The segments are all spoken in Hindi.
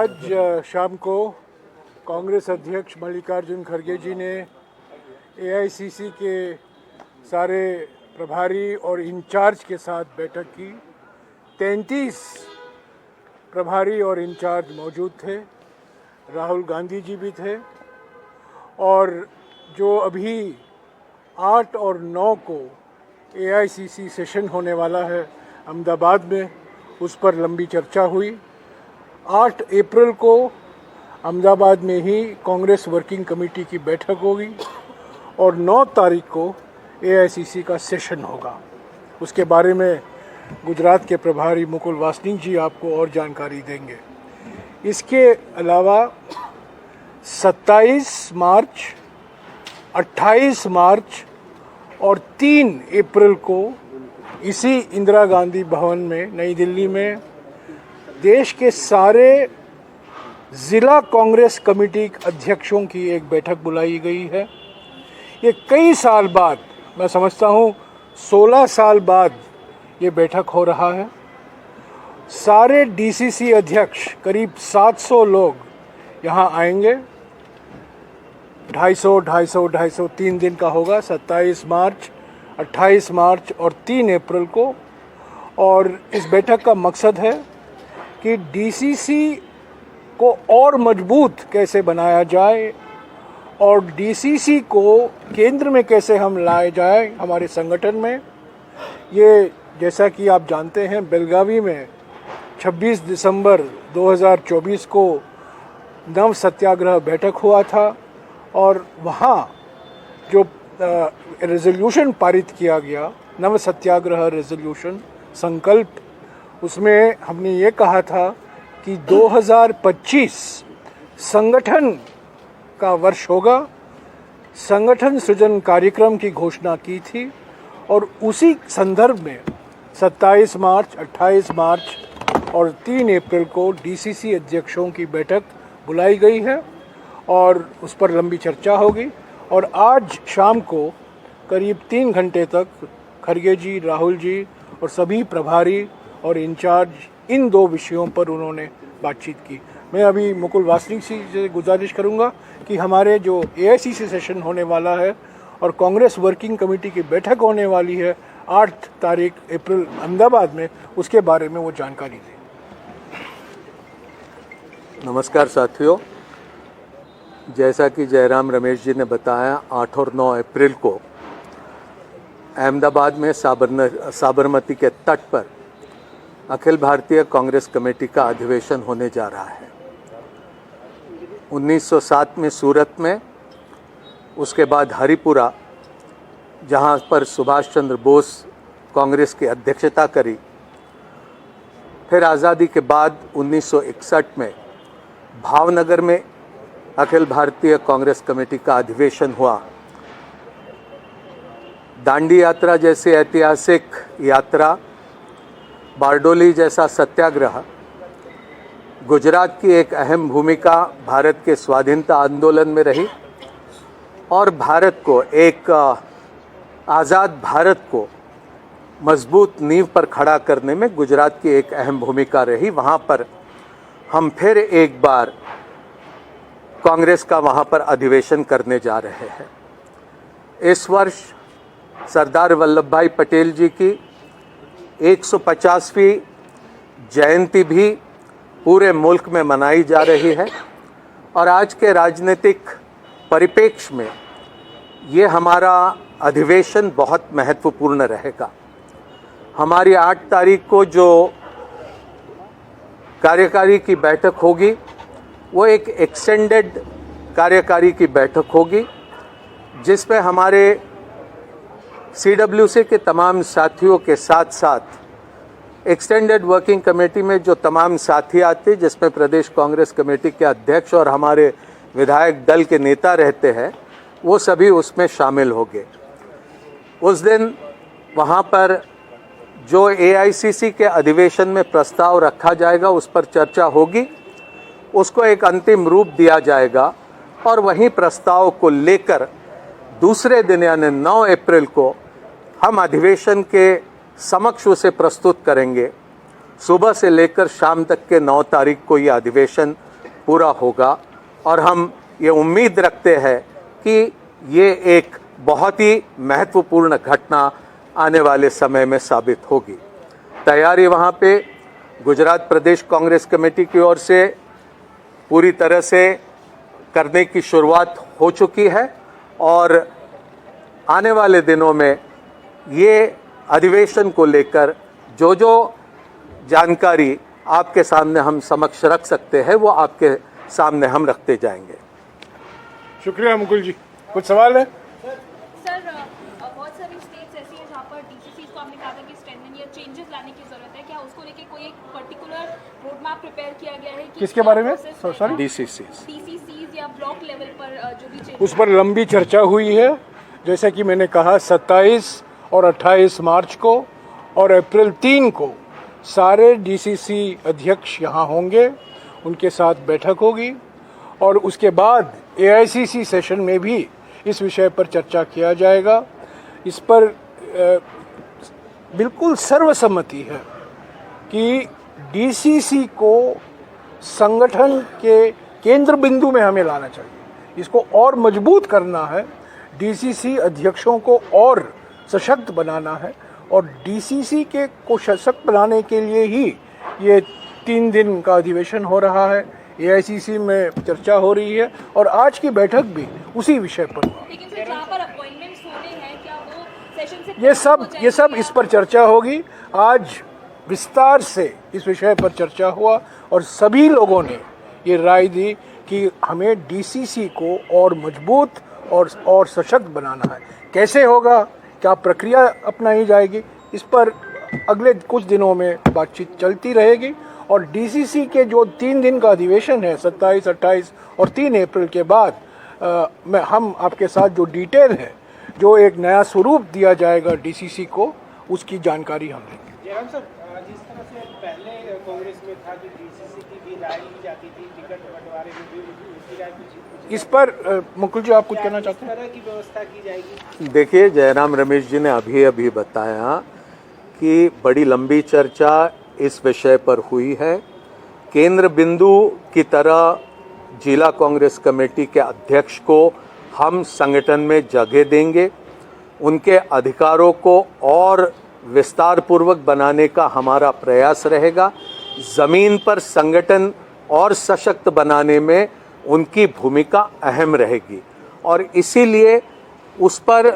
आज शाम को कांग्रेस अध्यक्ष मल्लिकार्जुन खड़गे जी ने एआईसीसी के सारे प्रभारी और इंचार्ज के साथ बैठक की। 33 प्रभारी और इंचार्ज मौजूद थे, राहुल गांधी जी भी थे और जो अभी 8 और 9 को एआईसीसी सेशन होने वाला है अहमदाबाद में, उस पर लंबी चर्चा हुई। 8 अप्रैल को अहमदाबाद में ही कांग्रेस वर्किंग कमेटी की बैठक होगी और 9 तारीख को एआईसीसी का सेशन होगा। उसके बारे में गुजरात के प्रभारी मुकुल वासनिक जी आपको और जानकारी देंगे। इसके अलावा 27 मार्च, 28 मार्च और 3 अप्रैल को इसी इंदिरा गांधी भवन में नई दिल्ली में देश के सारे ज़िला कांग्रेस कमेटी अध्यक्षों की एक बैठक बुलाई गई है। ये कई साल बाद, मैं समझता हूँ 16 साल बाद ये बैठक हो रहा है। सारे डीसीसी अध्यक्ष करीब 700 लोग यहाँ आएंगे। 250 3 दिन का होगा, 27 मार्च, 28 मार्च और 3 अप्रैल को। और इस बैठक का मकसद है कि डीसीसी को और मजबूत कैसे बनाया जाए और डीसीसी को केंद्र में कैसे हम लाए जाए हमारे संगठन में। ये जैसा कि आप जानते हैं, बेलगावी में 26 दिसंबर 2024 को नव सत्याग्रह बैठक हुआ था और वहाँ जो रेजोल्यूशन पारित किया गया, नव सत्याग्रह रेजोल्यूशन संकल्प, उसमें हमने ये कहा था कि 2025 संगठन का वर्ष होगा। संगठन सृजन कार्यक्रम की घोषणा की थी और उसी संदर्भ में 27 मार्च, 28 मार्च और 3 अप्रैल को डीसीसी अध्यक्षों की बैठक बुलाई गई है और उस पर लंबी चर्चा होगी। और आज शाम को करीब 3 घंटे तक खड़गे जी, राहुल जी और सभी प्रभारी और इंचार्ज इन 2 विषयों पर उन्होंने बातचीत की। मैं अभी मुकुल वासनिक जी से गुजारिश करूंगा कि हमारे जो एआईसीसी सेशन होने वाला है और कांग्रेस वर्किंग कमेटी की बैठक होने वाली है 8 तारीख अप्रैल अहमदाबाद में, उसके बारे में वो जानकारी दें। नमस्कार साथियों, जैसा कि जयराम रमेश जी ने बताया, 8 और 9 अप्रैल को अहमदाबाद में साबरमती के तट पर अखिल भारतीय कांग्रेस कमेटी का अधिवेशन होने जा रहा है। 1907 में सूरत में, उसके बाद हरिपुरा, जहां पर सुभाष चंद्र बोस कांग्रेस की अध्यक्षता करी। फिर आज़ादी के बाद 1961 में भावनगर में अखिल भारतीय कांग्रेस कमेटी का अधिवेशन हुआ। दांडी यात्रा जैसी ऐतिहासिक यात्रा, बारडोली जैसा सत्याग्रह, गुजरात की एक अहम भूमिका भारत के स्वाधीनता आंदोलन में रही और भारत को, एक आज़ाद भारत को मजबूत नींव पर खड़ा करने में गुजरात की एक अहम भूमिका रही। वहाँ पर हम फिर एक बार कांग्रेस का वहाँ पर अधिवेशन करने जा रहे हैं। इस वर्ष सरदार वल्लभ भाई पटेल जी की 150वीं जयंती भी पूरे मुल्क में मनाई जा रही है और आज के राजनीतिक परिप्रेक्ष्य में ये हमारा अधिवेशन बहुत महत्वपूर्ण रहेगा। हमारी 8 तारीख को जो कार्यकारी की बैठक होगी वो एक एक्सटेंडेड कार्यकारी की बैठक होगी, जिसमें हमारे सीडब्ल्यूसी के तमाम साथियों के साथ साथ एक्सटेंडेड वर्किंग कमेटी में जो तमाम साथी आते, जिसमें प्रदेश कांग्रेस कमेटी के अध्यक्ष और हमारे विधायक दल के नेता रहते हैं, वो सभी उसमें शामिल होंगे। उस दिन वहाँ पर जो एआईसीसी के अधिवेशन में प्रस्ताव रखा जाएगा उस पर चर्चा होगी, उसको एक अंतिम रूप दिया जाएगा और वहीं प्रस्ताव को लेकर दूसरे दिन यानी 9 अप्रैल को हम अधिवेशन के समक्ष उसे प्रस्तुत करेंगे। सुबह से लेकर शाम तक के 9 तारीख को ये अधिवेशन पूरा होगा और हम ये उम्मीद रखते हैं कि ये एक बहुत ही महत्वपूर्ण घटना आने वाले समय में साबित होगी। तैयारी वहाँ पे गुजरात प्रदेश कांग्रेस कमेटी की ओर से पूरी तरह से करने की शुरुआत हो चुकी है और आने वाले दिनों में ये अधिवेशन को लेकर जो जो जानकारी आपके सामने हम समक्ष रख सकते हैं वो आपके सामने हम रखते जाएंगे। शुक्रिया मुकुल जी। कुछ सवाल है? सर बहुत सारी स्टेट्स ऐसी हैं जहाँ पर डीसीसी को आपने कहा था कि स्ट्रेंथनिंग या चेंजेस लाने की जरूरत है, क्या उसको लेके कोई एक पर्टिकुलर रोड मैप प्रिपेयर किया गया है? किसके बारे में? सॉरी, डीसीसीज या ब्लॉक लेवल पर जो भी चेंजेस, उस पर लंबी चर्चा हुई है। जैसा कि मैंने कहा 27 और 28 मार्च को और अप्रैल 3 को सारे डीसीसी अध्यक्ष यहाँ होंगे, उनके साथ बैठक होगी और उसके बाद एआईसीसी सेशन में भी इस विषय पर चर्चा किया जाएगा। इस पर बिल्कुल सर्वसम्मति है कि डीसीसी को संगठन के केंद्र बिंदु में हमें लाना चाहिए, इसको और मजबूत करना है, डीसीसी अध्यक्षों को और सशक्त बनाना है और डीसीसी के को सशक्त बनाने के लिए ही ये 3 दिन का अधिवेशन हो रहा है। एआईसीसी में चर्चा हो रही है और आज की बैठक भी उसी विषय पर हुआ। लेकिन सर जहाँ पर अपॉइंटमेंट्स होने हैं क्या वो सेशन से ये सब इस पर चर्चा होगी। आज विस्तार से इस विषय पर चर्चा हुआ और सभी लोगों ने ये राय दी कि हमें डीसीसी को और मजबूत और सशक्त बनाना है। कैसे होगा, क्या प्रक्रिया अपनाई जाएगी, इस पर अगले कुछ दिनों में बातचीत चलती रहेगी और डीसीसी के जो 3 दिन का अधिवेशन है 27, 28 और 3 अप्रैल के बाद हम आपके साथ जो डिटेल है, जो एक नया स्वरूप दिया जाएगा डीसीसी को, उसकी जानकारी हम देंगे। जयराम सर, जिस तरह से पहले कांग्रेस में था कि डीसीसी की भी राय ली जाती थी, टिकट बंटवारे में भी उसकी राय कुछ इस पर मुकुल जी आप कुछ कहना चाहते हैं? इस तरह की व्यवस्था की जाएगी? देखिए, जयराम रमेश जी ने अभी बताया कि बड़ी लंबी चर्चा इस विषय पर हुई है। केंद्र बिंदु की तरह जिला कांग्रेस कमेटी के अध्यक्ष को हम संगठन में जगह देंगे, उनके अधिकारों को और विस्तार पूर्वक बनाने का हमारा प्रयास रहेगा। ज़मीन पर संगठन और सशक्त बनाने में उनकी भूमिका अहम रहेगी और इसीलिए उस पर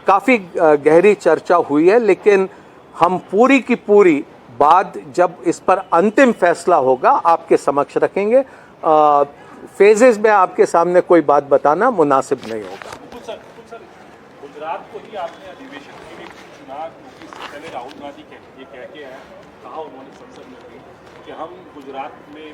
काफ़ी गहरी चर्चा हुई है। लेकिन हम पूरी की पूरी बात जब इस पर अंतिम फैसला होगा आपके समक्ष रखेंगे। फेजेस में आपके सामने कोई बात बताना मुनासिब नहीं होगा। सर, गुजरात को ही आपने अधिवेशन के लिए चुना क्योंकि इससे पहले राहुल गांधी ये कह के आए, कहा उन्होंने संसद में भी कि हम गुजरात में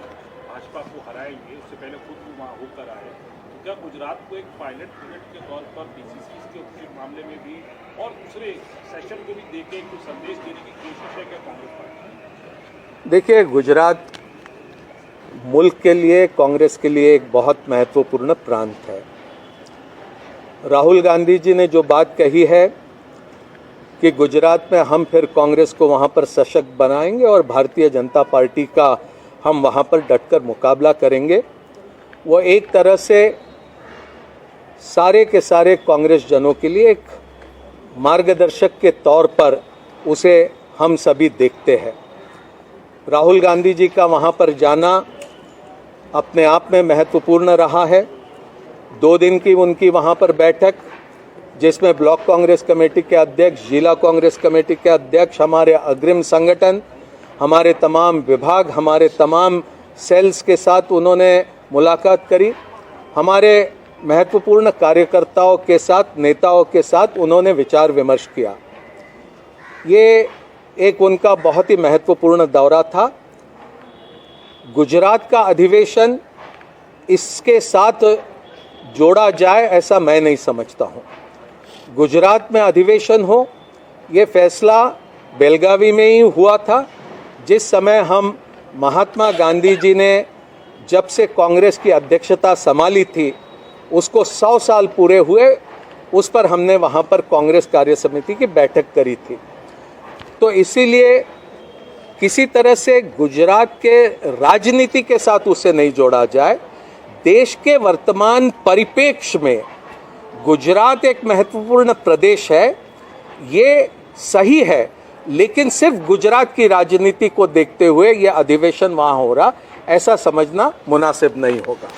भाजपा को हराएंगे, उससे पहले खुद भी वहाँ होकर आए। तो क्या गुजरात को एक पायलट प्रोजेक्ट के तौर पर डीसीसी के मामले में भी और दूसरे सेशन को भी देके कुछ संदेश देने की कोशिश है क्या कांग्रेस पार्टी? देखिए, गुजरात मुल्क के लिए, कांग्रेस के लिए एक बहुत महत्वपूर्ण प्रांत है। राहुल गांधी जी ने जो बात कही है कि गुजरात में हम फिर कांग्रेस को वहाँ पर सशक्त बनाएंगे और भारतीय जनता पार्टी का हम वहाँ पर डटकर मुकाबला करेंगे, वो एक तरह से सारे के सारे कांग्रेस जनों के लिए एक मार्गदर्शक के तौर पर उसे हम सभी देखते हैं। राहुल गांधी जी का वहाँ पर जाना अपने आप में महत्वपूर्ण रहा है। 2 दिन की उनकी वहाँ पर बैठक, जिसमें ब्लॉक कांग्रेस कमेटी के अध्यक्ष, जिला कांग्रेस कमेटी के अध्यक्ष, हमारे अग्रिम संगठन, हमारे तमाम विभाग, हमारे तमाम सेल्स के साथ उन्होंने मुलाकात करी। हमारे महत्वपूर्ण कार्यकर्ताओं के साथ, नेताओं के साथ उन्होंने विचार विमर्श किया। ये एक उनका बहुत ही महत्वपूर्ण दौरा था। गुजरात का अधिवेशन इसके साथ जोड़ा जाए ऐसा मैं नहीं समझता हूँ। गुजरात में अधिवेशन हो, ये फैसला बेलगावी में ही हुआ था, जिस समय हम महात्मा गांधी जी ने जब से कांग्रेस की अध्यक्षता संभाली थी, उसको 100 साल पूरे हुए, उस पर हमने वहाँ पर कांग्रेस कार्य समिति की बैठक करी थी। तो इसीलिए किसी तरह से गुजरात के राजनीति के साथ उसे नहीं जोड़ा जाए। देश के वर्तमान परिप्रेक्ष्य में गुजरात एक महत्वपूर्ण प्रदेश है, ये सही है, लेकिन सिर्फ गुजरात की राजनीति को देखते हुए यह अधिवेशन वहां हो रहा, ऐसा समझना मुनासिब नहीं होगा।